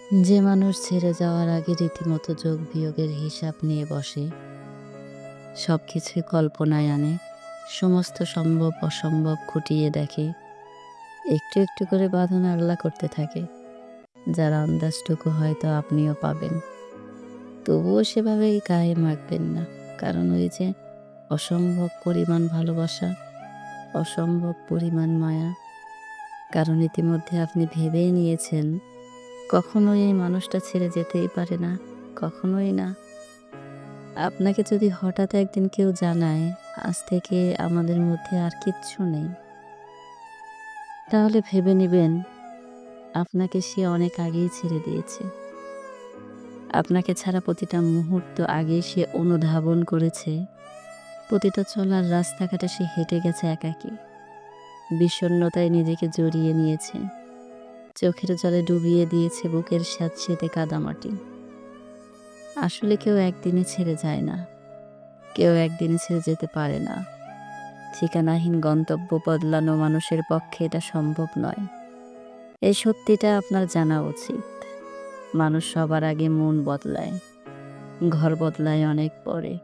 যে মানুষ ছেড়ে যাওয়ার আগে রীতিমতো যোগ বিয়োগের হিসাব নিয়ে বসে, সবকিছুই কল্পনায় আনে, সমস্ত সম্ভব অসম্ভব খুঁটিয়ে দেখে, একটু একটু করে বাঁধন আল্লাহ করতে থাকে, যার আন্দাজটুকু হয়তো আপনিও পাবেন। তবুও সেভাবেই গায়ে মাখবেন না, কারণ ওই যে অসম্ভব পরিমাণ ভালোবাসা, অসম্ভব পরিমাণ মায়া। কারণ ইতিমধ্যে আপনি ভেবেই নিয়েছেন কখনোই এই মানুষটা ছেড়ে যেতেই পারে না, কখনোই না। আপনাকে যদি হঠাৎ একদিন কেউ জানায় আজ থেকে আমাদের মধ্যে আর কিচ্ছু নেই, তাহলে ভেবে নিবেন আপনাকে সে অনেক আগেই ছেড়ে দিয়েছে। আপনাকে ছাড়া প্রতিটা মুহূর্ত আগেই সে অনুধাবন করেছে, প্রতিটা চলার রাস্তাঘাটে সে হেঁটে গেছে একাকী, বিষণ্ণতায় নিজেকে জড়িয়ে নিয়েছে, চোখের জলে ডুবিয়ে দিয়েছে বুকের স্যাঁতসেঁতে কাদামাটি। আসলে কেউ একদিনে ছেড়ে যায় না, কেউ একদিনে ছেড়ে যেতে পারে না। ঠিকানাহীন গন্তব্য বদলানো মানুষের পক্ষে এটা সম্ভব নয়। এই সত্যিটা আপনার জানা উচিত। মানুষ সবার আগে মন বদলায়, ঘর বদলায় অনেক পরে।